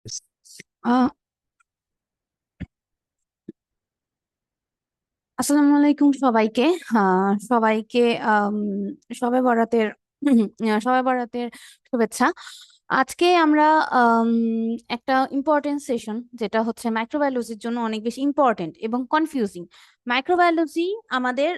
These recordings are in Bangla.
আহ আসসালামু আলাইকুম সবাইকে। সবাইকে শবে বরাতের শবে বরাতের শুভেচ্ছা। আজকে আমরা আম, একটা ইম্পর্টেন্ট সেশন, যেটা হচ্ছে মাইক্রোবায়োলজির জন্য অনেক বেশি ইম্পর্টেন্ট এবং কনফিউজিং। মাইক্রোবায়োলজি আমাদের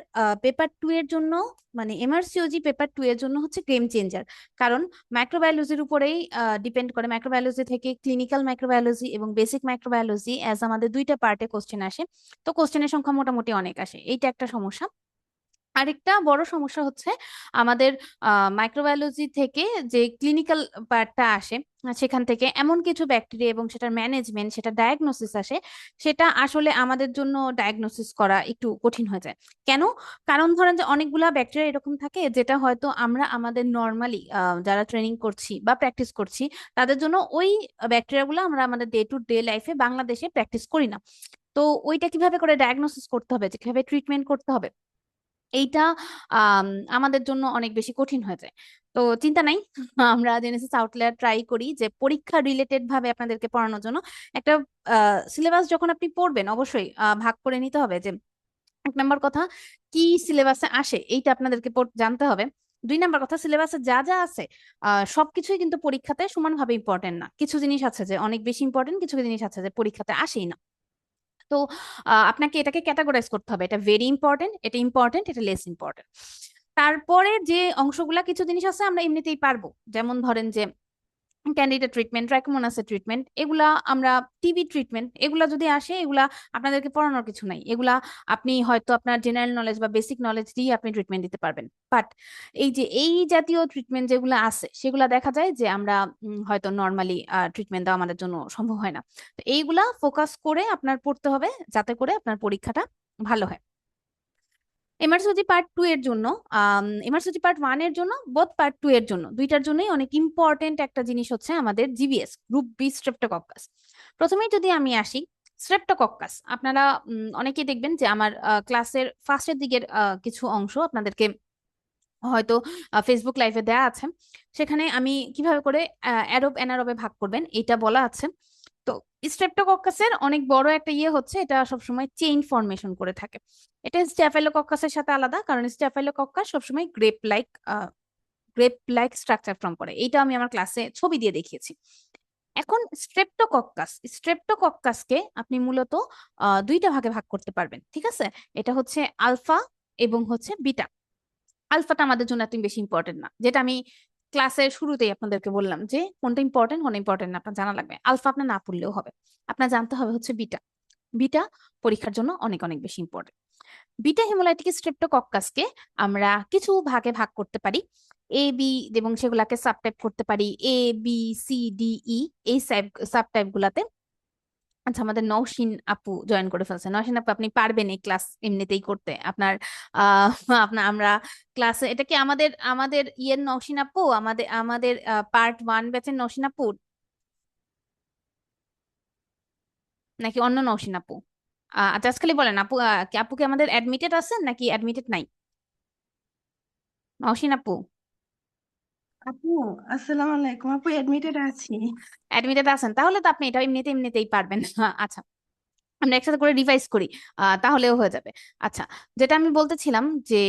পেপার টু এর জন্য, মানে এমআরসিওজি পেপার টু এর জন্য হচ্ছে গেম চেঞ্জার। কারণ মাইক্রোবায়োলজির উপরেই ডিপেন্ড করে। মাইক্রোবায়োলজি থেকে ক্লিনিক্যাল মাইক্রোবায়োলজি এবং বেসিক মাইক্রোবায়োলজি অ্যাজ আমাদের দুইটা পার্টে কোশ্চেন আসে। তো কোশ্চেনের সংখ্যা মোটামুটি অনেক আসে, এইটা একটা সমস্যা। আরেকটা বড় সমস্যা হচ্ছে আমাদের মাইক্রোবায়োলজি থেকে যে ক্লিনিক্যাল পার্টটা আসে, সেখান থেকে এমন কিছু ব্যাকটেরিয়া এবং সেটার ম্যানেজমেন্ট, সেটা ডায়াগনোসিস আসে, সেটা আসলে আমাদের জন্য ডায়াগনোসিস করা একটু কঠিন হয়ে যায়। কেন? কারণ ধরেন যে অনেকগুলা ব্যাকটেরিয়া এরকম থাকে যেটা হয়তো আমরা আমাদের নর্মালি যারা ট্রেনিং করছি বা প্র্যাকটিস করছি, তাদের জন্য ওই ব্যাকটেরিয়াগুলো আমরা আমাদের ডে টু ডে লাইফে বাংলাদেশে প্র্যাকটিস করি না। তো ওইটা কিভাবে করে ডায়াগনোসিস করতে হবে, যে কিভাবে ট্রিটমেন্ট করতে হবে, এইটা আম, আমাদের জন্য অনেক বেশি কঠিন হয়ে যায়। তো চিন্তা নাই, আমরা জেনেসিস আউটলায়ার ট্রাই করি যে পরীক্ষা রিলেটেড ভাবে আপনাদেরকে পড়ানোর জন্য একটা সিলেবাস যখন আপনি পড়বেন, অবশ্যই ভাগ করে নিতে হবে যে এক নম্বর কথা, কি সিলেবাসে আসে এইটা আপনাদেরকে জানতে হবে। দুই নম্বর কথা, সিলেবাসে যা যা আছে সবকিছুই কিন্তু পরীক্ষাতে সমানভাবে ইম্পর্টেন্ট না। কিছু জিনিস আছে যে অনেক বেশি ইম্পর্টেন্ট, কিছু জিনিস আছে যে পরীক্ষাতে আসেই না। তো আপনাকে এটাকে ক্যাটাগরাইজ করতে হবে, এটা ভেরি ইম্পর্টেন্ট, এটা ইম্পর্টেন্ট, এটা লেস ইম্পর্টেন্ট। তারপরে যে অংশগুলা, কিছু জিনিস আছে আমরা এমনিতেই পারবো, যেমন ধরেন যে ক্যান্ডিডেট ট্রিটমেন্ট, ট্রাইকোমোনাসের ট্রিটমেন্ট, এগুলা আমরা, টিবি ট্রিটমেন্ট, এগুলা যদি আসে, এগুলা আপনাদেরকে পড়ানোর কিছু নাই। এগুলা আপনি হয়তো আপনার জেনারেল নলেজ বা বেসিক নলেজ দিয়ে আপনি ট্রিটমেন্ট দিতে পারবেন। বাট এই যে এই জাতীয় ট্রিটমেন্ট যেগুলো আছে, সেগুলা দেখা যায় যে আমরা হয়তো নর্মালি ট্রিটমেন্ট দেওয়া আমাদের জন্য সম্ভব হয় না। তো এইগুলা ফোকাস করে আপনার পড়তে হবে, যাতে করে আপনার পরীক্ষাটা ভালো হয়। এমার্সোজি পার্ট টু এর জন্য, এমার্সোজি পার্ট ওয়ান এর জন্য, বোথ পার্ট টু এর জন্য, দুইটার জন্যই অনেক ইম্পর্টেন্ট একটা জিনিস হচ্ছে আমাদের জিভিএস, গ্রুপ বি স্ট্রেপ্টোকক্কাস। প্রথমেই যদি আমি আসি, স্ট্রেপ্টোকক্কাস আপনারা অনেকেই দেখবেন যে আমার ক্লাসের ফার্স্টের দিকের কিছু অংশ আপনাদেরকে হয়তো ফেসবুক লাইভে দেয়া আছে। সেখানে আমি কিভাবে করে অ্যারোব অ্যানারোবে ভাগ করবেন এটা বলা আছে। তো স্ট্রেপ্টোকক্কাসের অনেক বড় একটা ইয়ে হচ্ছে, এটা সবসময় চেইন ফরমেশন করে থাকে। এটা স্ট্যাফাইলোকক্কাসের সাথে আলাদা, কারণ স্ট্যাফাইলোকক্কাস সবসময় গ্রেপ লাইক স্ট্রাকচার ফর্ম করে। এইটা আমি আমার ক্লাসে ছবি দিয়ে দেখিয়েছি। এখন স্ট্রেপ্টোকক্কাসকে আপনি মূলত দুইটা ভাগে ভাগ করতে পারবেন, ঠিক আছে? এটা হচ্ছে আলফা এবং হচ্ছে বিটা। আলফাটা আমাদের জন্য এত বেশি ইম্পর্টেন্ট না, যেটা আমি ক্লাসের শুরুতেই আপনাদেরকে বললাম যে কোনটা ইম্পর্টেন্ট কোনটা ইম্পর্টেন্ট না আপনার জানা লাগবে। আলফা আপনার না পড়লেও হবে, আপনার জানতে হবে হচ্ছে বিটা। বিটা পরীক্ষার জন্য অনেক অনেক বেশি ইম্পর্টেন্ট। বিটা হেমোলাইটিক স্ট্রেপ্টোকক্কাসকে আমরা কিছু ভাগে ভাগ করতে পারি, এ বি, এবং সেগুলাকে সাবটাইপ করতে পারি A B C D E, এই সাব টাইপ গুলাতে। আচ্ছা, আমাদের নওশিন আপু জয়েন করে ফেলছে। নওশিন আপু, আপনি পারবেন এই ক্লাস এমনিতেই করতে? আপনার আহ আপনার আমরা ক্লাসে, এটা কি আমাদের আমাদের ইয়ের নওশিন আপু, আমাদের আমাদের পার্ট ওয়ান ব্যাচের নওশিন আপু, নাকি অন্য নওশিন আপু? আচ্ছা, আজকে খালি বলেন আপু, আপু কি আমাদের অ্যাডমিটেড আছেন নাকি অ্যাডমিটেড নাই? নওশিন আপু আপু, আসসালামু আলাইকুম। আপু, এডমিটেড আছি। অ্যাডমিটেড আছেন, তাহলে তো আপনি এটা এমনিতেই পারবেন। আচ্ছা, আমরা একসাথে করে রিভাইজ করি, তাহলেও হয়ে যাবে। আচ্ছা, যেটা আমি বলতেছিলাম যে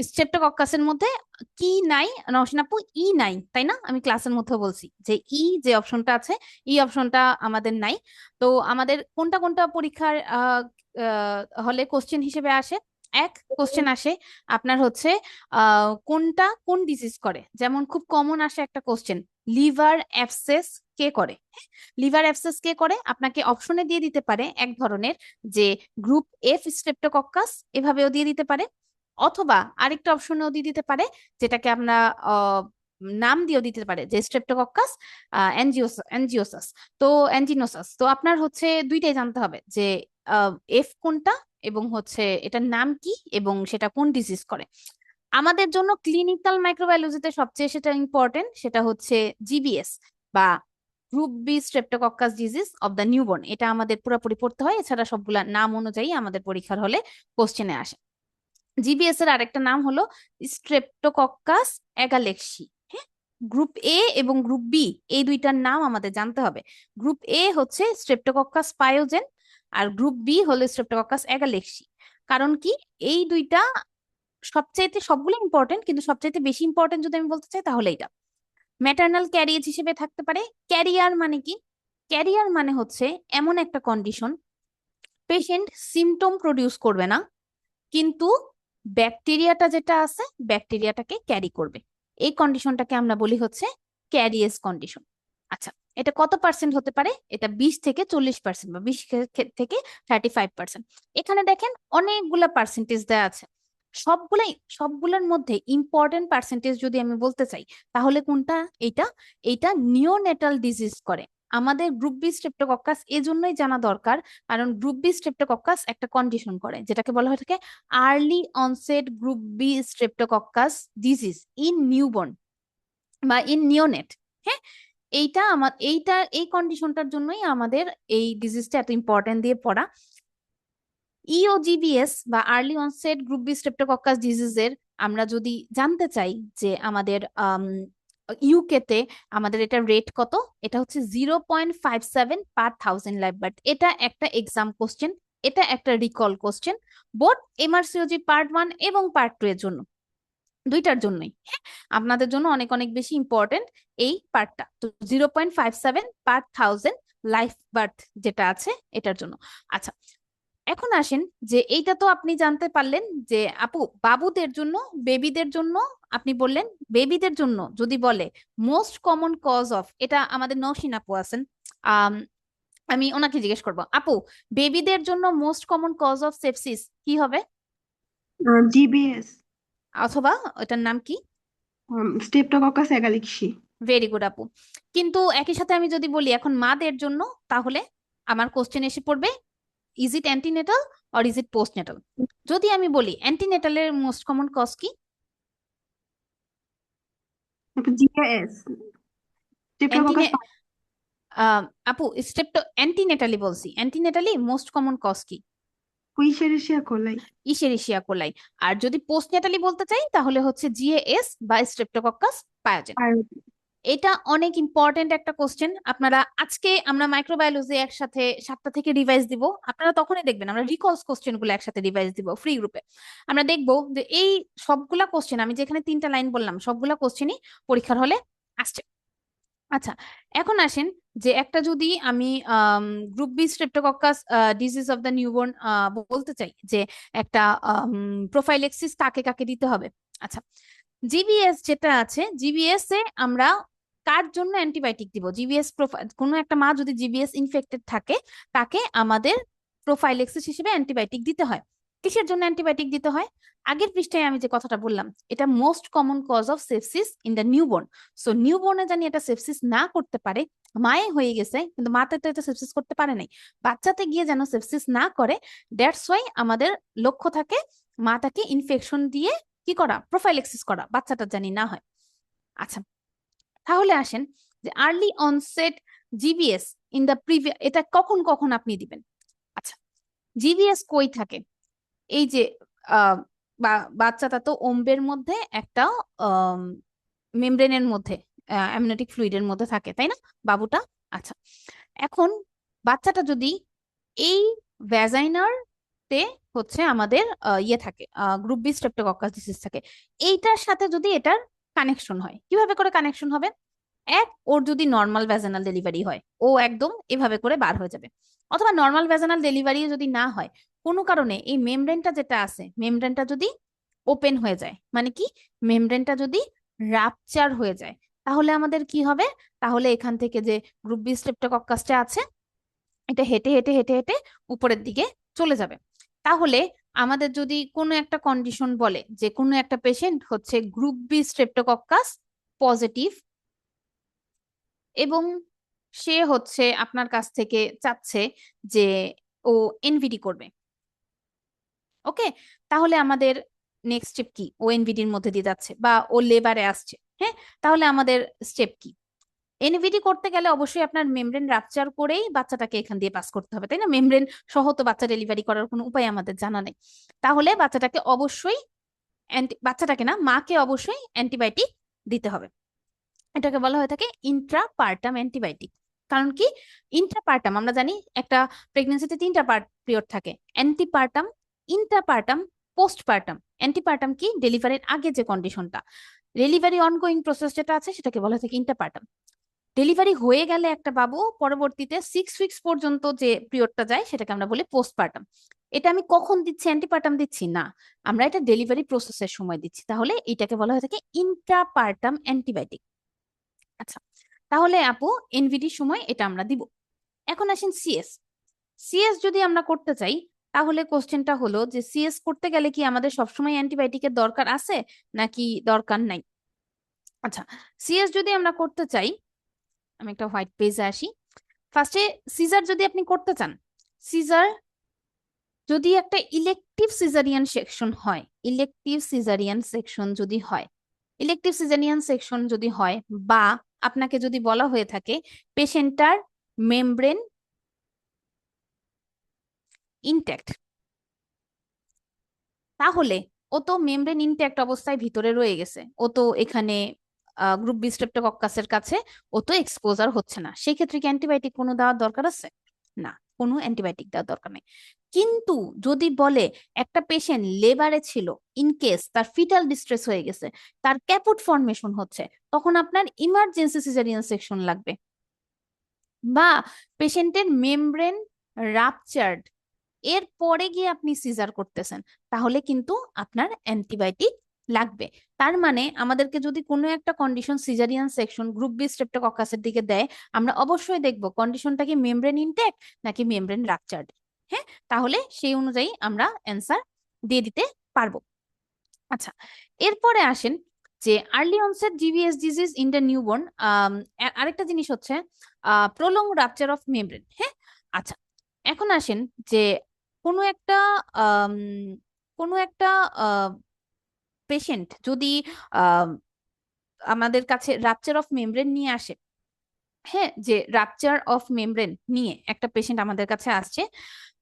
স্ট্রেপ্টোকক্কাসের মধ্যে কি নাই? নওশিন আপু, ই নাই তাই না? আমি ক্লাসের মধ্যে বলছি যে ই যে অপশনটা আছে, ই অপশনটা আমাদের নাই। তো আমাদের কোনটা কোনটা পরীক্ষার হলে কোশ্চেন হিসেবে আসে? এক কোশ্চেন আসে আপনার হচ্ছে কোনটা কোন ডিজিজ করে। যেমন খুব কমন আসে একটা কোশ্চেন, লিভার অ্যাবসেস কে করে। লিভার অ্যাবসেস কে করে আপনাকে অপশনে দিয়ে দিতে পারে এক ধরনের, যে গ্রুপ এফ স্ট্রেপ্টোকক্কাস, এভাবেও দিয়ে দিতে পারে। অথবা আরেকটা অপশনেও দিয়ে দিতে পারে, যেটাকে আমরা আহ, নাম দিয়েও দিতে পারে, যে স্ট্রেপ্টোকক্কাস অ্যানজিওসাস। তো অ্যাঞ্জিনোসাস, তো আপনার হচ্ছে দুইটাই জানতে হবে যে এফ কোনটা, এবং হচ্ছে এটার নাম কি, এবং সেটা কোন ডিজিজ করে। আমাদের জন্য ক্লিনিক্যাল মাইক্রোবায়োলজিতে সবচেয়ে সেটা ইম্পর্টেন্ট, সেটা হচ্ছে জিবিএস বা group B streptococcus disease of the newborn. এটা আমাদের পুরোপুরি পড়তে হয়, এছাড়া সবগুলা নাম অনুযায়ী আমাদের পরীক্ষার হলে কোশ্চেনে আসে। জিবিএস এর আরেকটা নাম হলো স্ট্রেপ্টোকক্কাস অ্যাগালেক্সি। হ্যাঁ, গ্রুপ এ এবং গ্রুপ বি এই দুইটার নাম আমাদের জানতে হবে। গ্রুপ এ হচ্ছে স্ট্রেপ্টোকক্কাস পায়োজেন, আর গ্রুপ বি হলো স্ট্রেপ্টোকক্কাস অ্যাগালেক্সি। কারণ কি, এই দুইটা সবচাইতে, সবগুলো ইম্পর্টেন্ট কিন্তু সবচাইতে বেশি ইম্পর্টেন্ট যদি আমি বলতে চাই তাহলে এটা ম্যাটারনাল ক্যারিয়েজ হিসেবে থাকতে পারে। ক্যারিয়ার মানে কি? ক্যারিয়ার মানে হচ্ছে এমন একটা কন্ডিশন, পেশেন্ট সিমটম প্রডিউস করবে না কিন্তু ব্যাকটেরিয়াটা যেটা আছে ব্যাকটেরিয়াটাকে ক্যারি করবে। এই কন্ডিশনটাকে আমরা বলি হচ্ছে ক্যারিয়েজ কন্ডিশন। আচ্ছা, এটা কত পার্সেন্ট হতে পারে? এটা 20 থেকে 40% বা 20 থেকে 35%। এখানে দেখেন অনেকগুলা পার্সেন্টেজ দেওয়া আছে। সবগুলোর মধ্যে ইম্পর্টেন্ট পার্সেন্টেজ যদি আমি বলতে চাই তাহলে কোনটা? এইটা। এইটা নিওনেটাল ডিজিজ করে। আমাদের গ্রুপ বি স্ট্রেপ্টোকক্কাস এজন্যই জানা দরকার, কারণ গ্রুপ বি স্ট্রেপ্টোকক্কাস একটা কন্ডিশন করে যেটাকে বলা হয়ে থাকে early onset group B streptococcus disease in newborn বা ইন নিওনেট। হ্যাঁ, এই কন্ডিশনটার জন্যই আমাদের এই ডিজিজটা এত ইম্পর্টেন্ট দিয়ে পড়া। ইওজিবিএস বা early onset group B streptococcus ডিজিজের আমরা যদি জানতে চাই যে আমাদের ইউকেতে আমাদের এটা রেট কত, এটা হচ্ছে 0.57/1000 লাইভ বার্থ। এটা একটা এক্সাম কোশ্চেন, এটা একটা recall question, both MRCOG part 1 এবং পার্ট 2 এর জন্য, দুইটার জন্যই। হ্যাঁ, আপনাদের জন্য অনেক অনেক বেশি ইম্পর্টেন্ট এই পার্টটা। তো 0.57/1000 লাইফ বার্থ যেটা আছে এটার জন্য। আচ্ছা, এখন আসেন যে এইটা তো আপনি জানতে পারলেন যে আপু বাবুদের জন্য, বেবিদের জন্য আপনি বললেন বেবিদের জন্য যদি বলে মোস্ট কমন কজ অফ, এটা আমাদের নওশিন আপু আছেন, আম, আমি ওনাকে জিজ্ঞেস করবো, আপু বেবিদের জন্য most common cause of sepsis কি হবে? জিবিএস, অথবা ওটার নাম কি? স্ট্রেপ্টোকক্কাস অ্যাগালেক্সি। ভেরি গুড আপু। কিন্তু একই সাথে আমি যদি বলি এখন মাদের জন্য, তাহলে আমার কোশ্চেন এসে পড়বে is it antenatal or is it postnatal? যদি আমি বলি অ্যান্টিনেটালের মোস্ট কমন কজ কি? জিএস, অ্যান্টিনে স্ট্রেপ্টোকক্কাস আপু স্টেপটা অ্যান্টিনেটালি বলছি, অ্যান্টিনেটালি মোস্ট কমন কজ কি? কুইশেরিশিয়া কোলাই। ইশেরিশিয়া কোলাই। আর যদি পোস্টনেটালি বলতে চাই তাহলে হচ্ছে জিএএস বা স্ট্রেপ্টোকক্কাস পায়োজেন। আর এটা অনেক ইম্পর্টেন্ট একটা কোশ্চেন। আপনারা আজকে আমরা মাইক্রোবায়োলজি একসাথে 7টা থেকে রিভাইজ দিব, আপনারা তখনই দেখবেন আমরা রিকলস কোশ্চেন গুলো একসাথে রিভাইজ দিব ফ্রি গ্রুপে। আমরা দেখবো যে এই সবগুলা কোশ্চেন, আমি যেখানে 3টা লাইন বললাম সবগুলা কোশ্চেনই পরীক্ষার হলে আসছে। আচ্ছা, এখন আসেন যে একটা যদি আমি group B streptococcus disease of the newborn বলতে চাই যে একটা প্রোফাইলেক্সিস কাকে কাকে দিতে হবে। আচ্ছা, জিবিএস যেটা আছে, জিবিএস এ আমরা কার জন্য অ্যান্টিবায়োটিক দিব? জিবিএস কোনো একটা মা যদি জিবিএস ইনফেক্টেড থাকে তাকে আমাদের প্রোফাইলেক্সিস হিসেবে অ্যান্টিবায়োটিক দিতে হয়। কিসের জন্য অ্যান্টিবায়োটিক দিতে হয়? আগের পৃষ্ঠায় আমি যে কথাটা বললাম, এটা most common cause of sepsis in the newborn. So নিউবর্নে জানি এটা সেপসিস না করতে পারে, মায়ে হয়ে গেছে কিন্তু মাতে তো এটা সেপসিস করতে পারে নাই, বাচ্চাতে গিয়ে যেন সেপসিস না করে, দ্যাটস ওয়াই আমাদের লক্ষ্য থাকে মাটাকে ইনফেকশন দিয়ে কি করা, প্রোফাইলেক্সিস করা, বাচ্চাটা জানি না হয়। আচ্ছা, তাহলে আসেন যে early onset GBS in the previous, এটা কখন কখন আপনি দিবেন? আচ্ছা, জিবিএস কই থাকে? এই যে আহ বাচ্চাটা তো ওম্বের মধ্যে একটা মেমব্রেনের মধ্যে অ্যামনিওটিক ফ্লুইডের মধ্যে থাকে তাই না, বাবুটা? আচ্ছা, এখন বাচ্চাটা যদি এই ভ্যাজাইনার তে হচ্ছে আমাদের ইয়ে থাকে, গ্রুপ বি স্ট্রেপ্টোকক্কাস ডিজিজ থাকে, এইটার সাথে যদি এটার কানেকশন হয়, কিভাবে করে কানেকশন হবে? ওর যদি নর্মাল ভ্যাজানাল ডেলিভারি হয় ও একদম এভাবে করে বার হয়ে যাবে, অথবা নর্মাল ভ্যাজানাল ডেলিভারি যদি না হয় কোনো কারণে এই মেমব্রেনটা যেটা আছে মেমব্রেনটা যদি ওপেন হয়ে যায়, মানে কি, মেমব্রেনটা যদি রাপচার হয়ে যায়, তাহলে আমাদের কি হবে? তাহলে এখান থেকে যে গ্রুপ বি স্ট্রেপ্টোকক্কাসটা আছে এটা হেঁটে হেঁটে হেঁটে হেঁটে উপরের দিকে চলে যাবে। তাহলে আমাদের যদি কোনো একটা কন্ডিশন বলে যে কোনো একটা পেশেন্ট হচ্ছে গ্রুপ বি স্ট্রেপ্টোকক্কাস পজিটিভ এবং সে হচ্ছে আপনার কাছ থেকে চাচ্ছে যে ও এনভিডি করবে, ওকে, তাহলে আমাদের নেক্সট স্টেপ কি? ও এনভিডির মধ্যে দিয়ে যাচ্ছে বা ও লেবারে আসছে, হ্যাঁ, তাহলে আমাদের স্টেপ কি? এনভিডি করতে গেলে অবশ্যই আপনার মেমব্রেন রাপচার করেই বাচ্চাটাকে এখান দিয়ে পাস করতে হবে, তাই না? মেমব্রেন সহ তো বাচ্চা ডেলিভারি করার কোনো উপায় আমাদের জানা নেই। তাহলে বাচ্চাটাকে অবশ্যই বাচ্চাটাকে না, মাকে অবশ্যই অ্যান্টিবায়োটিক দিতে হবে। এটাকে বলা হয়ে থাকে ইন্ট্রাপার্টাম অ্যান্টিবায়োটিক। কারণ কি, ইন্ট্রাপার্টাম আমরা জানি একটা প্রেগনেন্সিতে 3টা পিরিয়ড থাকে: অ্যান্টিপার্টাম, ইন্ট্রাপার্টাম, পোস্টপার্টাম। অ্যান্টিপার্টাম কি, ডেলিভারির আগে যে কন্ডিশনটা। ডেলিভারি অনগোয়িং প্রসেস যেটা আছে সেটাকে বলা হয়ে থাকে ইন্টারপার্টাম। ডেলিভারি হয়ে গেলে একটা বাবু পরবর্তীতে 6 উইকস পর্যন্ত যে পিরিয়ডটা যায় সেটাকে আমরা বলি পোস্টপার্টাম। এটা আমি কখন দিচ্ছি? অ্যান্টিপার্টাম দিচ্ছি না, আমরা এটা ডেলিভারি প্রসেসের সময় দিচ্ছি। তাহলে এটাকে বলা হয়ে থাকে ইন্ট্রাপার্টাম অ্যান্টিবায়োটিক। আচ্ছা, তাহলে আপু এনভিডির সময় এটা আমরা দিব। এখন আসেন সিএস। সিএস যদি আমরা করতে চাই, তাহলে কোশ্চেনটা হলো যে সিএস করতে গেলে কি আমাদের সবসময় অ্যান্টিবায়োটিকের দরকার আছে নাকি দরকার নাই? আচ্ছা, সিএস যদি আমরা করতে চাই, আমি একটা হোয়াইট পেজে আসি। ফার্স্টে সিজার যদি আপনি করতে চান, সিজার যদি একটা ইলেকটিভ সিজারিয়ান সেকশন হয়, ইলেকটিভ সিজারিয়ান সেকশন যদি হয়, ইলেকটিভ সিজারিয়ান সেকশন যদি হয়, বা আপনাকে যদি বলা হয়ে থাকে পেশেন্টটার মেমব্রেন ইনট্যাক্ট, তাহলে ও তো মেমব্রেন ইনট্যাক্ট অবস্থায় ভিতরে রয়ে গেছে, ও তো এখানে গ্রুপ বি স্ট্রেপ্টোকক্কাসের কাছে ও তো এক্সপোজার হচ্ছে না, সেক্ষেত্রে কি অ্যান্টিবায়োটিক কোনো দেওয়ার দরকার আছে? না, কোনো অ্যান্টিবায়োটিক দেওয়ার দরকার নেই। কিন্তু যদি বলে একটা পেশেন্ট লেবারে ছিল, ইন কেস তার ফিটাল ডিস্ট্রেস হয়ে গেছে, তার ক্যাপুট ফর্মেশন হচ্ছে, তখন আপনার ইমার্জেন্সি সিজারিয়ান সেকশন লাগবে। বা পেশেন্টের মেমব্রেন রাপচার্ড, এর পরে গিয়ে আপনি সিজার করতেছেন, তাহলে কিন্তু আপনার অ্যান্টিবায়োটিক লাগবে। তার মানে আমাদেরকে যদি কোনো একটা condition caesarean section group B স্ট্রেপ্টোকক্কাসের দিকে দেয়, আমরা অবশ্যই দেখব কন্ডিশনটা কি মেমব্রেন ইনটেক্ট নাকি মেমব্রেন রাপচার্ড। হ্যাঁ, তাহলে সেই অনুযায়ী আমরা অ্যান্সার দিয়ে দিতে পারবো। আচ্ছা, এরপরে আসেন যে আর্লি অনসেট জিভিএস ডিজিজ ইন দ্য নিউবর্ন। আরেকটা জিনিস হচ্ছে প্রলং রাপচার অফ মেমব্রেন। হ্যাঁ, আচ্ছা, এখন আসেন যে কোনো একটা আম, কোনো একটা পেশেন্ট যদি আম, আমাদের কাছে রাপচার অফ মেমব্রেন নিয়ে আসে, হ্যাঁ, যে রাপচার অফ মেমব্রেন নিয়ে একটা পেশেন্ট আমাদের কাছে আসছে,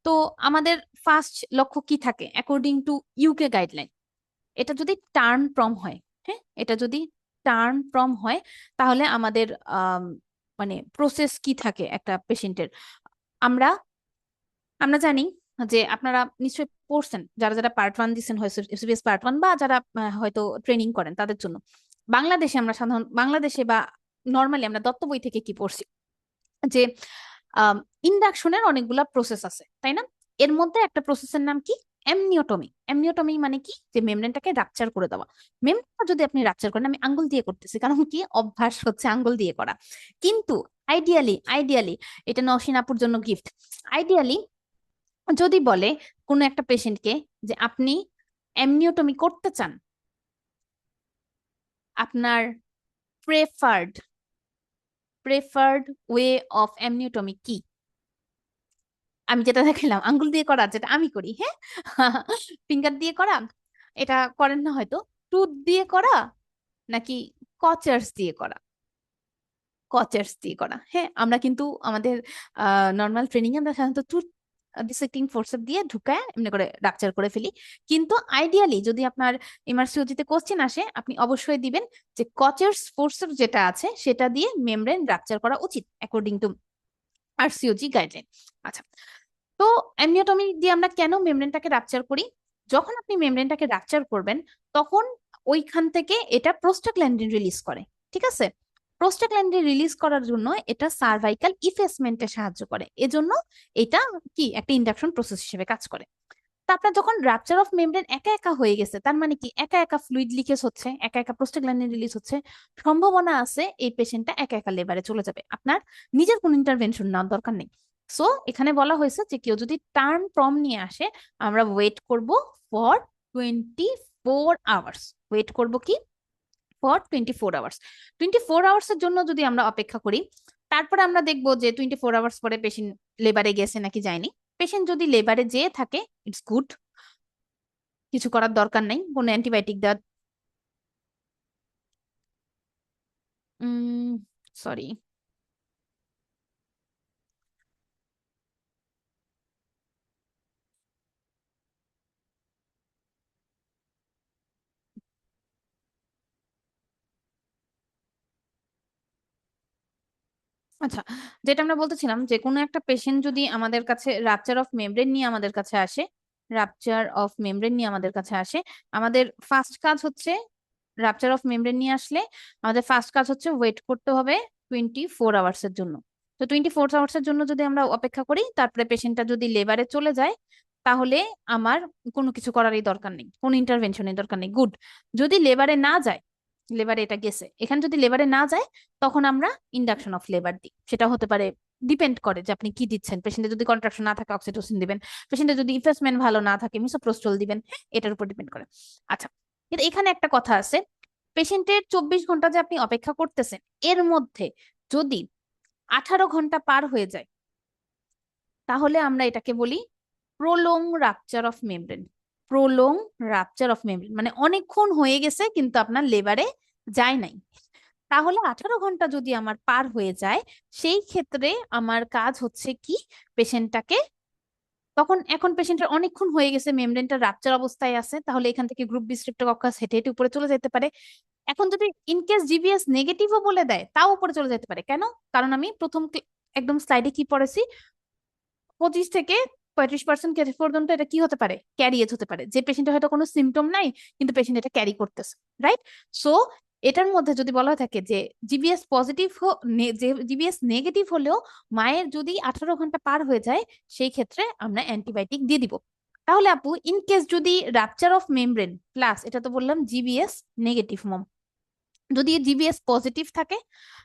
তো আমাদের ফার্স্ট লক্ষ্য কি থাকে অ্যাকর্ডিং টু ইউকে গাইডলাইন? এটা যদি টার্ন প্রম হয়, হ্যাঁ, এটা যদি টার্ন প্রম হয়, তাহলে আমাদের আম, মানে প্রসেস কি থাকে একটা পেশেন্টের? আমরা আমরা জানি যে আপনারা নিশ্চয়ই পড়ছেন, যারা যারা পার্ট 1 দিচ্ছেন, হয়তো এসবিএস পার্ট 1, বা যারা হয়তো ট্রেনিং করেন তাদের জন্য। বাংলাদেশে আমরা সাধারণ বাংলাদেশে বা নর্মালি আমরা দত্ত বই থেকে কি পড়ছি, যে ইন্ডাকশনের অনেকগুলা প্রসেস আছে, তাই না? এর মধ্যে একটা প্রসেসের নাম কি? এমনিওটমি। এমনিওটমি মানে কি? যে মেমব্রেনটাকে রাপচার করে দেওয়া। মেমব্রেনটা যদি আপনি রাপচার করেন, আমি আঙ্গুল দিয়ে করতেছি কারণ কি, অভ্যাস হচ্ছে আঙ্গুল দিয়ে করা। কিন্তু আইডিয়ালি আইডিয়ালি এটা নওশিন আপুর জন্য গিফট। আইডিয়ালি যদি বলে কোনো একটা পেশেন্টকে যে আপনি এমনিওটমি করতে চান, আপনার প্রেফার্ড প্রেফার্ড ওয়ে অফ এমনিওটমি কি? আমি যেটা দেখালাম আঙ্গুল দিয়ে করা, যেটা আমি করি, হ্যাঁ, ফিঙ্গার দিয়ে করা, এটা করেন না হয়তো। টুথ দিয়ে করা নাকি কচার্স দিয়ে করা? কচার্স দিয়ে করা, হ্যাঁ। আমরা কিন্তু আমাদের নর্মাল ট্রেনিং এ আমরা সাধারণত টুথ ডিসেক্টিং ফোর্সেপ দিয়ে ঢুকায় এমনি করে রাপচার করে ফেলি। কিন্তু আইডিয়ালি যদি আপনার এমআরসিওজিতে কোশ্চেন আসে, আপনি অবশ্যই দিবেন যে কচার্স ফোর্সেপ যেটা আছে সেটা দিয়ে মেমব্রেন রাপচার করা উচিত অ্যাকর্ডিং টু আরসিওজি গাইডলাইন। আচ্ছা, তো অ্যামনিওটমি দিয়ে আমরা কেন মেমব্রেনটাকে রাপচার করি? যখন আপনি মেমব্রেনটাকে রাপচার করবেন, তখন ওইখান থেকে এটা প্রোস্টাগ্ল্যান্ডিন রিলিজ করে, ঠিক আছে? প্রোস্টাগ্ল্যান্ডিন রিলিজ করার জন্য এটা সার্ভাইকাল ইফেসমেন্টে সাহায্য করে, এজন্য এটা কি একটা ইন্ডাকশন প্রসেস হিসেবে কাজ করে। তা আপনার যখন রাপচার অফ মেমব্রেন একা একা হয়ে গেছে, তার মানে কি একা একা ফ্লুইড লিকেজ হচ্ছে, একা একা প্রোস্টাগ্ল্যান্ডিন রিলিজ হচ্ছে, সম্ভাবনা আছে এই পেশেন্টটা একা একা লেবারে চলে যাবে, আপনার নিজের কোনো ইন্টারভেনশন নেওয়ার দরকার নেই। সো এখানে বলা হয়েছে যে কেউ যদি টার্ন প্রম নিয়ে আসে, আমরা ওয়েট করব ফর 24 আওয়ার্স। ওয়েট করব কি? For 24 hours. 24 আওয়ার্স এর জন্য যদি আমরা অপেক্ষা করি, তারপরে আমরা দেখবো যে 24 আওয়ার্স পরে পেশেন্ট লেবারে গেছে নাকি যায়নি। পেশেন্ট যদি লেবারে যেয়ে থাকে, ইটস গুড, কিছু করার দরকার নেই কোনো অ্যান্টিবায়োটিক দেওয়ার। সরি, আচ্ছা, যেটা আমরা বলতেছিলাম যে কোনো একটা পেশেন্ট যদি আমাদের কাছে রাপচার অফ মেমব্রেন নিয়ে আমাদের কাছে আসে, রাপচার অফ মেমব্রেন নিয়ে আমাদের কাছে আসে, আমাদের ফার্স্ট কাজ হচ্ছে, রাপচার অফ মেমব্রেন নিয়ে আসলে আমাদের ফার্স্ট কাজ হচ্ছে ওয়েট করতে হবে 24 আওয়ার্স এর জন্য। তো 24 আওয়ার্স এর জন্য যদি আমরা অপেক্ষা করি, তারপরে পেশেন্টটা যদি লেবারে চলে যায়, তাহলে আমার কোনো কিছু করারই দরকার নেই, কোনো ইন্টারভেনশনের দরকার নেই। গুড। যদি লেবারে না যায়, লেবারে এটা গেছে, এখানে যদি লেবারে না যায়, তখন আমরা ইন্ডাকশন অফ লেবার দিই। সেটা হতে পারে, ডিপেন্ড করে যে আপনি কি দিচ্ছেন। পেশেন্টের যদি কন্ট্রাকশন না থাকে অক্সিটোসিন দিবেন, পেশেন্টের যদি ইফেসমেন্ট ভালো না থাকে মিসোপ্রোস্টল দিবেন। এটার উপর ডিপেন্ড করে। আচ্ছা, কিন্তু এখানে একটা কথা আছে, পেশেন্টের 24 ঘন্টা যে আপনি অপেক্ষা করতেছেন, এর মধ্যে যদি 18 ঘন্টা পার হয়ে যায়, তাহলে আমরা এটাকে বলি prolong rupture of membrane. Prolong rupture of membrane মানে অনেকক্ষণ হয়ে গেছে কিন্তু আপনার লেবারে যায় নাই। তাহলে 18 ঘন্টা যদি আমার পার হয়ে যায়, সেই ক্ষেত্রে আমার কাজ হচ্ছে কি, পেশেন্টটাকে তখন, এখন পেশেন্টের অনেকক্ষণ হয়ে গেছে, মেমব্রেনটা রাপচার অবস্থায় আছে, তাহলে এখান থেকে গ্রুপ বি স্ট্রেপ্টোকক্কাস হেঁটে হেঁটে উপরে চলে যেতে পারে। এখন যদি ইনকেস জিবিএস নেগেটিভও বলে দেয়, তাও উপরে চলে যেতে পারে। কেন? কারণ আমি প্রথম একদম স্লাইডে কি পড়েছি, 25 থেকে 35% কেস পর্যন্ত এটা কি হতে পারে, ক্যারিয়েজ হতে পারে, যে পেশেন্টের হয়তো কোনো সিমটম নাই কিন্তু পেশেন্ট এটা ক্যারি করতেছে। রাইট? সো এটার মধ্যে যদি বলা হয়ে থাকে যে জিবিএস পজিটিভ, যে জিবিএস নেগেটিভ হলেও মায়ের যদি 18 ঘন্টা পার হয়ে যায়, সেই ক্ষেত্রে আমরা অ্যান্টিবায়োটিক দিয়ে দিব। তাহলে আপু, ইন কেস যদি রাপচার অফ মেমব্রেন প্লাস, এটা তো বললাম জিবিএস নেগেটিভ মম, যদি জিবিএস পজিটিভ থাকে,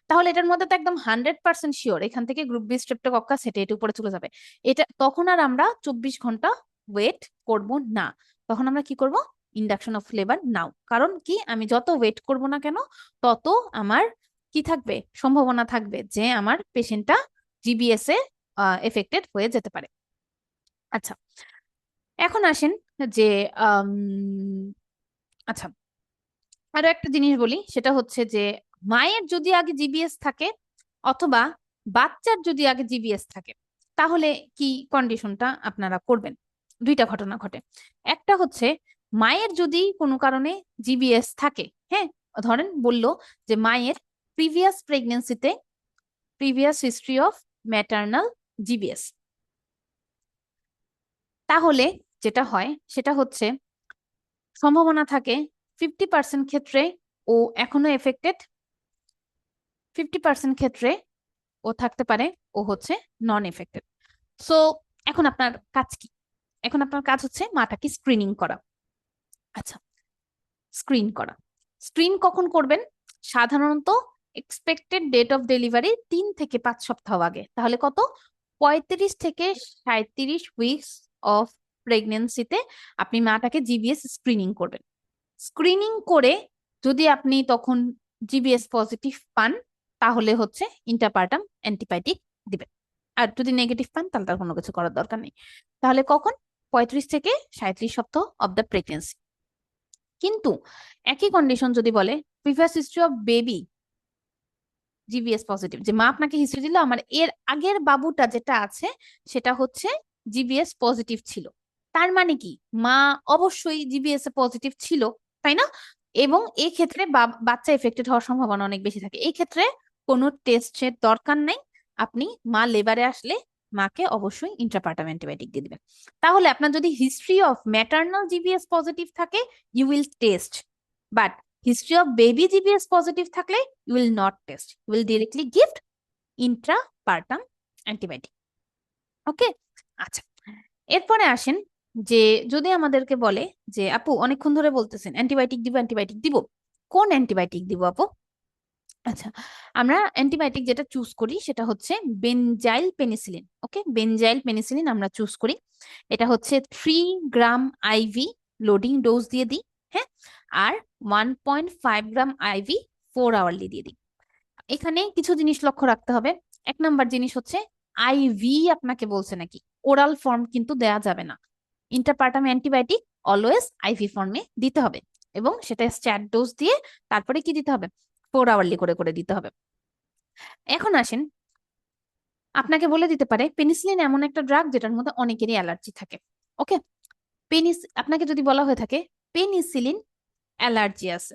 তাহলে এটার মধ্যে তো একদম 100% শিওর এখান থেকে গ্রুপ বি স্ট্রেপ্টোকক্কাস হেঁটে হেঁটে উপরে চলে যাবে। এটা তখন আর আমরা 24 ঘন্টা ওয়েট করব না। তখন আমরা কি করব, ইন্ডাকশন অফ লেবার নাও। কারণ কি, আমি যত ওয়েট করব না কেন, তত আমার কি থাকবে, সম্ভাবনা থাকবে যে আমার পেশেন্টটা জিবিএস এ এফেক্টেড হয়ে যেতে পারে। আচ্ছা, এখন আসেন যে আম, আচ্ছা, আরো একটা জিনিস বলি, সেটা হচ্ছে যে মায়ের যদি আগে জিবিএস থাকে অথবা বাচ্চার যদি আগে জিবিএস থাকে, তাহলে কি কন্ডিশনটা আপনারা করবেন? দুইটা ঘটনা ঘটে। একটা হচ্ছে, মায়ের যদি কোনো কারণে জিবিএস থাকে, হ্যাঁ, ধরেন বলল যে মায়ের প্রিভিয়াস প্রেগনেন্সিতে previous history of maternal GBS, তাহলে যেটা হয় সেটা হচ্ছে, সম্ভাবনা থাকে 50% ক্ষেত্রে ও এখনো এফেক্টেড, 50% ক্ষেত্রে ও থাকতে পারে ও হচ্ছে নন এফেক্টেড। সো এখন আপনার কাজ কি? এখন আপনার কাজ হচ্ছে মাটাকে স্ক্রিনিং করা। আচ্ছা, স্ক্রিন করা, স্ক্রিন কখন করবেন? সাধারণত এক্সপেক্টেড ডেট অফ ডেলিভারি 3 থেকে 5 সপ্তাহ আগে। তাহলে কত, 35 থেকে 37 উইকস অফ প্রেগনেন্সিতে আপনি মাটাকে জিবিএস স্ক্রিনিং করবেন। স্ক্রিনিং করে যদি আপনি তখন জিবিএস পজিটিভ পান, তাহলে হচ্ছে ইন্টারপার্টাম অ্যান্টিবায়োটিক দিবেন। আর যদি নেগেটিভ পান, তাহলে তার কোনো কিছু করার দরকার নেই। তাহলে কখন, 35 থেকে 37 সপ্তাহ অফ দ্য প্রেগনেন্সি। কিন্তু একই কন্ডিশন যদি বলে previous history of baby GBS positive, যে মা আপনাকে হিস্ট্রি দিল আমার এর আগের বাবুটা যেটা আছে সেটা হচ্ছে জিবিএস পজিটিভ ছিল, তার মানে কি, মা অবশ্যই জিবিএস এ পজিটিভ ছিল, তাই না? এবং এই ক্ষেত্রে বাচ্চা এফেক্টেড হওয়ার সম্ভাবনা অনেক বেশি থাকে। এই ক্ষেত্রে কোনো টেস্টের দরকার নাই, আপনি মা লেবারে আসলে মাকে অবশ্যই ইন্ট্রাপার্টাম অ্যান্টিবায়োটিক দিয়ে দিবেন। তাহলে আপনার যদি history of maternal GBS positive থাকে, you will test, but history of baby GBS positive থাকলে you will not test, you will directly give intrapartum antibiotic. ওকে? আচ্ছা, এরপরে আসেন যে যদি আমাদেরকে বলে যে আপু অনেকক্ষণ ধরে বলতেছেন অ্যান্টিবায়োটিক দিব অ্যান্টিবায়োটিক দিব, কোন অ্যান্টিবায়োটিক দিব আপু? আচ্ছা, আমরা অ্যান্টিবায়োটিক যেটা চুজ করি সেটা হচ্ছে বেনজাইল পেনিসিলিন। ওকে, বেনজাইল পেনিসিলিন আমরা চুজ করি। এটা হচ্ছে 3 গ্রাম আইভি লোডিং ডোজ দিয়ে দিই, হ্যাঁ, আর 1.5 গ্রাম আইভি 4 আওয়ারলি দিয়ে দিই। এখানে কিছু জিনিস লক্ষ্য রাখতে হবে। এক নাম্বার জিনিস হচ্ছে, আইভি আপনাকে বলছে নাকি, ওরাল ফর্ম কিন্তু দেয়া যাবে না। ইন্টারপার্টাম অ্যান্টিবায়োটিক অলওয়েজ আইভি ফর্মে দিতে হবে, এবং সেটা স্ট্যাট ডোজ দিয়ে তারপরে কি দিতে হবে, 4 আওয়ারলি করে করে দিতে হবে। এখন আসেন, আপনাকে বলে দিতে পারে পেনিসিলিন এমন একটা ড্রাগ যেটার মধ্যে অনেকেরই অ্যালার্জি থাকে। ওকে, আপনাকে যদি বলা হয়ে থাকে পেনিসিলিন অ্যালার্জি আছে,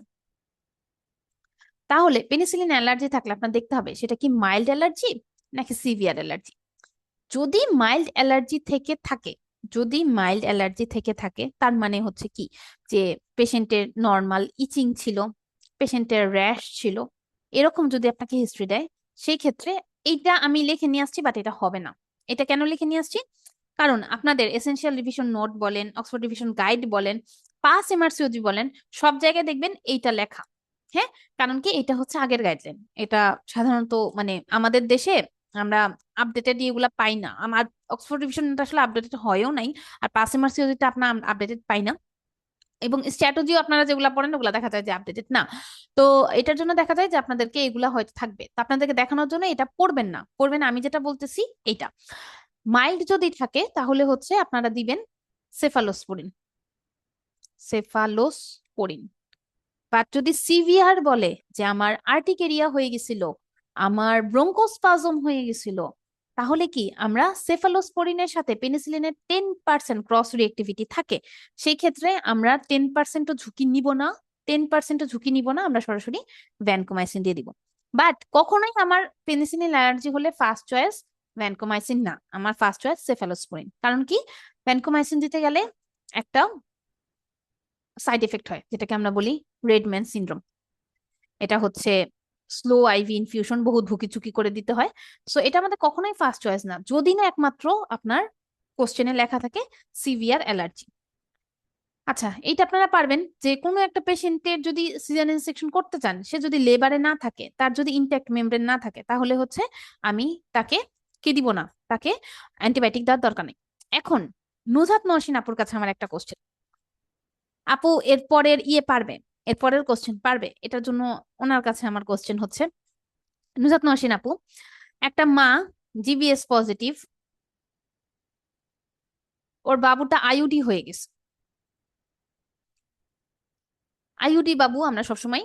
তাহলে পেনিসিলিন অ্যালার্জি থাকলে আপনার দেখতে হবে সেটা কি মাইল্ড অ্যালার্জি নাকি সিভিয়ার অ্যালার্জি। যদি মাইল্ড অ্যালার্জি থেকে থাকে, যদি মাইল্ড অ্যালার্জি থেকে থাকে তার মানে হচ্ছে কি, যে পেশেন্টের নর্মাল ইচিং ছিল, পেশেন্টের র্যাশ ছিল, এরকম যদি আপনাকে হিস্ট্রি দেয়, সেই ক্ষেত্রে এইটা আমি লিখে নিয়ে আসছি, বাট এটা হবে না। এটা কেন লিখে নিয়ে আসছি? কারণ আপনাদের এসেনশিয়াল রিভিশন নোট বলেন, অক্সফোর্ড রিভিশন গাইড বলেন, পাস এমআরসিওজি বলেন, সব জায়গায় দেখবেন এইটা লেখা। হ্যাঁ, কারণ কি, এটা হচ্ছে আগের গাইডলাইন। এটা সাধারণত মানে আমাদের দেশে আমরা আপডেটেড এগুলা পাই না। আমার অক্সফোর্ড রিভিশনটা আসলে আপডেটেড হয়ও নাই, আর পাস এমআরসিওজিটা আপনার আপডেটেড পাই না, এবং স্ট্র্যাটেজিও আপনারা যেগুলা পড়েন ওগুলা দেখা যায় যে আপডেটেড না। তো এটার জন্য দেখা যায় যে আপনাদেরকে এগুলা হয়তো থাকবে, তো আপনাদেরকে দেখানোর জন্য এটা পড়বেন না, পড়বেন না। আমি যেটা বলতেছি এইটা, মাইল্ড যদি থাকে তাহলে হচ্ছে আপনারা দিবেন সেফালোস্পোরিন, সেফালোস্পোরিন। বাট যদি সিভিয়ার বলে যে আমার আর্টিকেরিয়া হয়ে গেছিল, আমার ব্রোঙ্কোস্পাজম হয়ে গেছিল, তাহলে কি আমরা সেফালোস্পোরিনের সাথে পেনিসিলিনের 10% ক্রস রিঅ্যাক্টিভিটি থাকে, সেই ক্ষেত্রে আমরা 10%ও ঝুঁকি নিব না, 10%ও ঝুঁকি নিব না, আমরা সরাসরি ভ্যানকোমাইসিন দিয়ে দিব। বাট কখনোই আমার পেনিসিলিন অ্যালার্জি হলে ফার্স্ট চয়েস ভ্যানকোমাইসিন না, আমার ফার্স্ট চয়েস সেফালোস্পোরিন। কারণ কি, ভ্যানকোমাইসিন দিতে গেলে একটা সাইড এফেক্ট হয় যেটাকে আমরা বলি রেডম্যান সিনড্রোম। এটা হচ্ছে স্লো আইভি ইনফিউশন, বহুত ঝুঁকি ঝুঁকি করে দিতে হয়। সো এটা আমাদের কখনোই ফার্স্ট চয়েস না, যদি না একমাত্র আপনার কোশ্চেনে লেখা থাকে সিভিয়ার অ্যালার্জি। আচ্ছা, এইটা আপনারা পারবেন যে কোনো একটা পেশেন্টের যদি সিজারিয়ান সেকশন করতে চান, সে যদি লেবারে না থাকে, তার যদি ইনট্যাক্ট মেমব্রেন না থাকে, তাহলে হচ্ছে আমি তাকে কি দিব না, তাকে অ্যান্টিবায়োটিক দেওয়ার দরকার নেই। এখন নুজহাত মহসিন আপুর কাছে আমার একটা কোশ্চেন। আপু এর পরের পারবে, এর পরের কোশ্চেন পারবে, এটার জন্য ওনার কাছে আমার কোশ্চেন হচ্ছে, নুজাত নওশিন আপু, একটা মা জিবিএস পজিটিভ, ওর বাবুটা আইইউডি হয়ে গেছে। আইইউডি বাবু আমরা সবসময়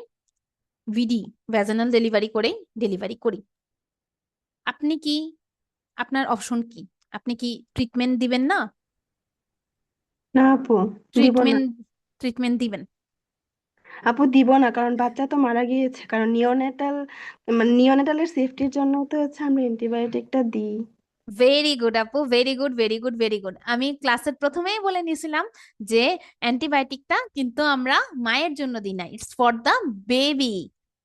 ভিডি, ভ্যাজানাল ডেলিভারি করেই ডেলিভারি করি। আপনি কি, আপনার অপশন কি? আপনি কি ট্রিটমেন্ট দিবেন না? না আপু, দিব না। ট্রিটমেন্ট, ট্রিটমেন্ট দিবেন? আপু দিব না, কারণ বাচ্চা তো মারা গিয়েছে। কারণ নিওনেটাল, মানে নিওনেটালের সেফটির জন্য তো হচ্ছে আমরা অ্যান্টিবায়োটিকটা দিই। ভেরি গুড আপু, very good, very good, very good. আমি ক্লাসের প্রথমেই বলে নিয়েছিলাম যে অ্যান্টিবায়োটিকটা কিন্তু আমরা মায়ের জন্য দিই না, ইটস ফর দা বেবি।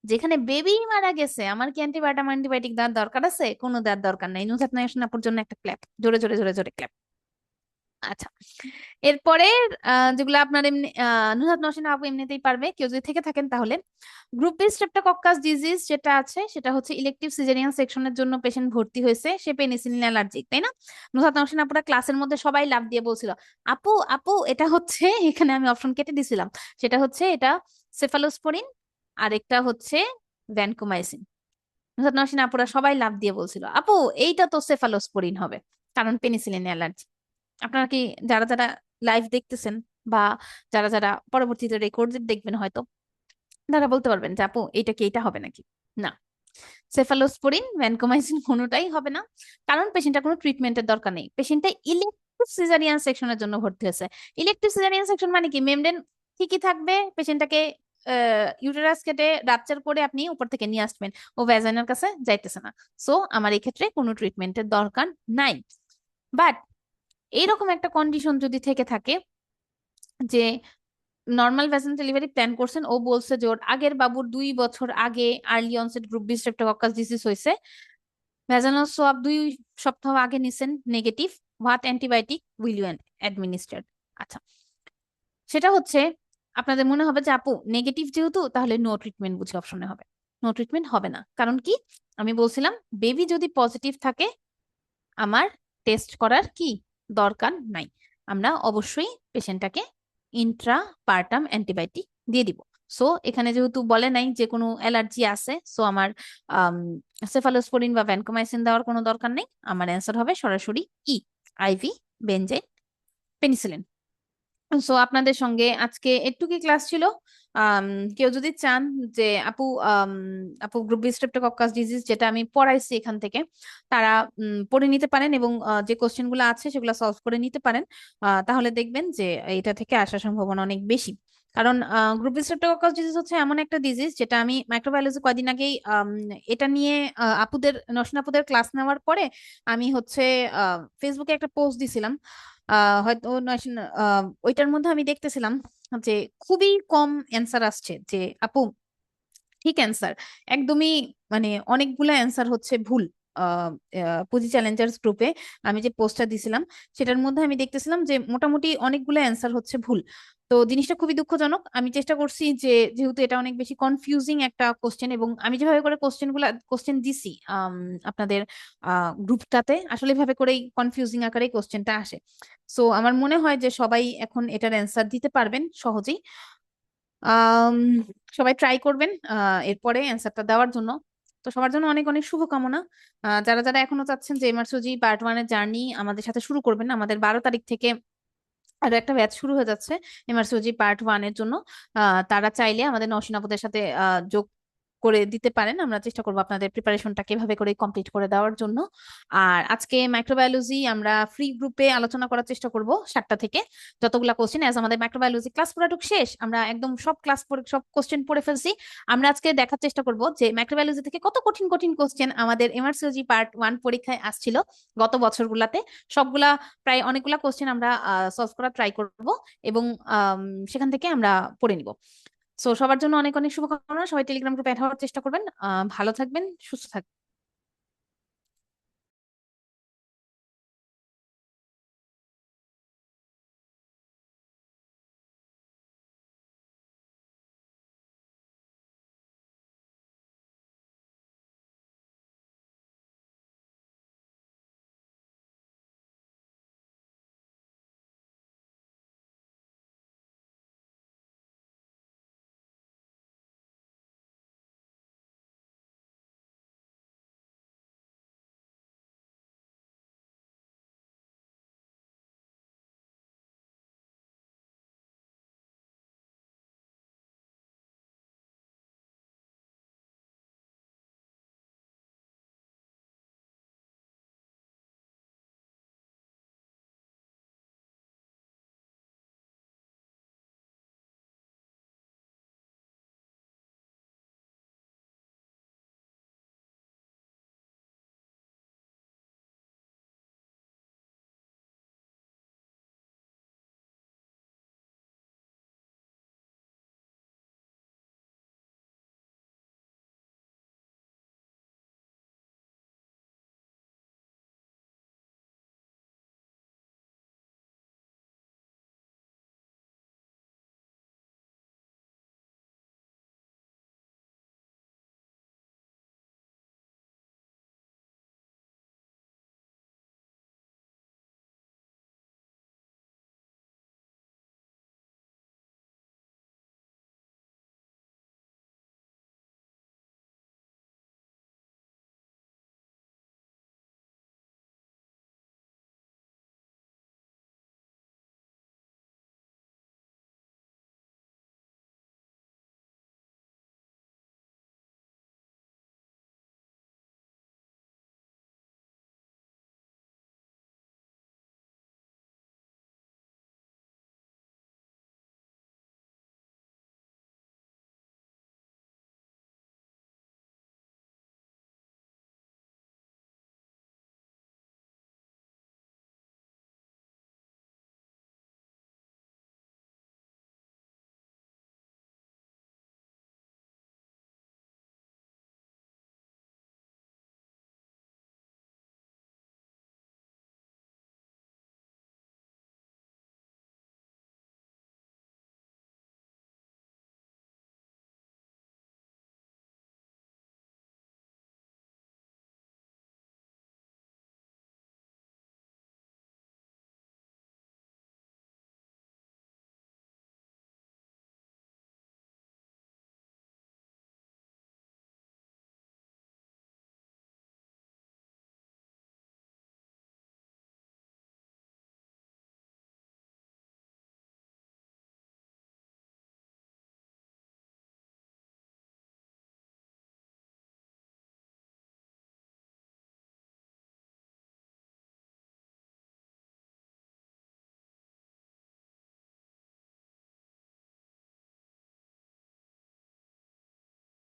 যেখানে বেবি মারা গেছে, আমার কি অ্যান্টিবায়োটিক দেওয়ার দরকার আছে? কোনো দেওয়ার দরকার নাই। নুসাত নাইসিন আপুর জন্য একটা ক্ল্যাপ, জোরে জোরে জোরে জোরে ক্ল্যাপ। আচ্ছা, এরপরে যেগুলো আপনার এমনি নুহাত নওশিন আপু এমনিতেই পারবে, কেউ যদি থেকে থাকেন তাহলে গ্রুপ বি স্ট্রেপ্টোকক্কাস ডিজিজ যেটা আছে, সেটা হচ্ছে ইলেকটিভ সিজারিয়ান সেকশনের জন্য পেশেন্ট ভর্তি হয়েছে, সে পেনিসিলিন অ্যালার্জিক, তাই না? নুহাত নওশিন আপুরা ক্লাসের মধ্যে সবাই লাফ দিয়ে বলছিল, আপু আপু এটা হচ্ছে এখানে আমি অপশন কেটে দিছিলাম, সেটা হচ্ছে এটা সেফালোস্পোরিন, আর একটা হচ্ছে ভ্যানকোমাইসিন। নুহাত নওশিন আপুরা সবাই লাফ দিয়ে বলছিল, আপু এইটা তো সেফালোস্পোরিন হবে, কারণ পেনিসিলিন অ্যালার্জি। আপনারা কি, যারা যারা লাইভ দেখতেছেন বা যারা যারা পরবর্তীতে রেকর্ড দেখবেন হয়তো, তারা বলতে পারবেন যে আপু এইটা কি এইটা হবে নাকি? না, সেফালোস্পোরিন ভ্যানকোমাইসিন কোনোটাই হবে না, কারণ পেশেন্টের কোনো ট্রিটমেন্টের দরকার নেই। পেশেন্টটা ইলেকটিভ সিজারিয়ান সেকশনের জন্য ভর্তি হয়েছে। ইলেকটিভ সিজারিয়ান সেকশন মানে কি, মেমব্রেন ঠিকই থাকবে, পেশেন্টটাকে ইউটেরাস কেটে রাপচার করে আপনি উপর থেকে নিয়ে আসবেন, ও ভ্যাজাইনার কাছে যাইতেছে না। সো আমার এই ক্ষেত্রে কোনো ট্রিটমেন্টের দরকার নাই। বাট এইরকম একটা কন্ডিশন যদি থেকে থাকে যে নর্মাল ভ্যাজাইনাল ডেলিভারি প্ল্যান করছেন, ও বলছে যে ওর আগের বাবুর 2 বছর আগে early onset group B streptococcus disease হয়েছে, ভ্যাজাইনাল সোয়াব 2 সপ্তাহ আগে নিছেন negative, what antibiotic will you administer? আচ্ছা, সেটা হচ্ছে আপনাদের মনে হবে যে আপু নেগেটিভ যেহেতু তাহলে নো ট্রিটমেন্ট বুঝে অপশনে হবে। নো ট্রিটমেন্ট হবে না, কারণ কি, আমি বলছিলাম বেবি যদি পজিটিভ থাকে আমার টেস্ট করার কি দরকার নাই, আমরা অবশ্যই পেশেন্টটাকে ইন্ট্রা পার্টাম অ্যান্টিবায়োটিক দিয়ে দিব। সো এখানে যেহেতু বলে নাই যে কোনো অ্যালার্জি আছে, সো আমার সেফালোস্পোরিন বা ভ্যানকোমাইসিন দেওয়ার কোনো দরকার নেই। আমার অ্যান্সার হবে সরাসরি আইভি বেনজাইল পেনিসিলিন। সো আপনাদের সঙ্গে আজকে একটুকি ক্লাস ছিল। আম, কেউ যদি চান যে আপু আপু গ্রুপ বি স্ট্রেপ্টোকক্কাস ডিজিজ যেটা আমি পড়াইছি এখান থেকে, তারা পড়ে নিতে পারেন এবং যে কোশ্চেন গুলো আছে সেগুলো সলভ করে নিতে পারেন। তাহলে দেখবেন যে এটা থেকে আসার সম্ভাবনা অনেক বেশি। কারণ গ্রুপ স্ট্রেপ্টোকক্কাস ডিজিজ হচ্ছে এমন একটা ডিজিজ যেটা আমি মাইক্রোবায়োলজি কয়দিন আগেই এটা নিয়ে আপুদের নসীন আপুদের ক্লাস নেওয়ার পরে আমি হচ্ছে ফেসবুকে একটা পোস্ট দিছিলাম। হয়তো নসীন ওইটার মধ্যে আমি দেখতেছিলাম যে খুবই কম অ্যান্সার আসছে যে আপু ঠিক অ্যান্সার একদমই, মানে অনেকগুলো অ্যান্সার হচ্ছে ভুল। পুঁজি চ্যালেঞ্জার্স গ্রুপে আমি যে পোস্টটা দিছিলাম সেটার মধ্যে আমি দেখতেছিলাম যে মোটামুটি অনেকগুলো অ্যান্সার হচ্ছে ভুল। তো জিনিসটা খুবই দুঃখজনক। আমি চেষ্টা করছি যে যেহেতু এটা অনেক বেশি কনফিউজিং একটা কোশ্চেন এবং আমি যেভাবে করে কোশ্চেন দিছি আপনাদের গ্রুপটাতে আসলে এভাবে করেই কনফিউজিং আকারেই কোশ্চেনটা আসে। সো আমার মনে হয় যে সবাই এখন এটার অ্যান্সার দিতে পারবেন সহজেই। আম, সবাই ট্রাই করবেন এরপরে অ্যান্সারটা দেওয়ার জন্য। তো সবার জন্য অনেক অনেক শুভকামনা। যারা যারা এখনো চাচ্ছেন যে এমআরসিওজি পার্ট 1 এর জার্নি আমাদের সাথে শুরু করবেন, আমাদের 12 তারিখ থেকে আরো একটা ব্যাচ শুরু হয়ে যাচ্ছে এমআরসিওজি পার্ট 1 এর জন্য। তারা চাইলে আমাদের নওশিন আপুদের সাথে যোগ করে দিতে পারেন। আমরা চেষ্টা করবো আপনাদের প্রিপারেশনটা কিভাবে করে কমপ্লিট করে দেওয়ার জন্য। আর আজকে মাইক্রোবায়োলজি আমরা ফ্রি গ্রুপে আলোচনা করার চেষ্টা করব 7টা থেকে। যতগুলা কোশ্চেন অ্যাজ আমাদের মাইক্রোবায়োলজি ক্লাস পুরাটুক শেষ, আমরা একদম সব ক্লাস পড়ে সব কোশ্চেন পড়ে ফেলছি। আমরা আজকে দেখার চেষ্টা করব যে মাইক্রোবায়োলজি থেকে কত কঠিন কঠিন কোশ্চেন আমাদের এমআরসিওজি পার্ট 1 পরীক্ষায় আসছিল গত বছরগুলাতে। সবগুলা প্রায় অনেকগুলা কোশ্চেন আমরা সলভ করার ট্রাই করব এবং আম, সেখান থেকে আমরা পড়ে নিব। সো সবার জন্য অনেক অনেক শুভকামনা। সবাই টেলিগ্রাম গ্রুপে অ্যাড হওয়ার চেষ্টা করবেন। ভালো থাকবেন, সুস্থ থাকবেন।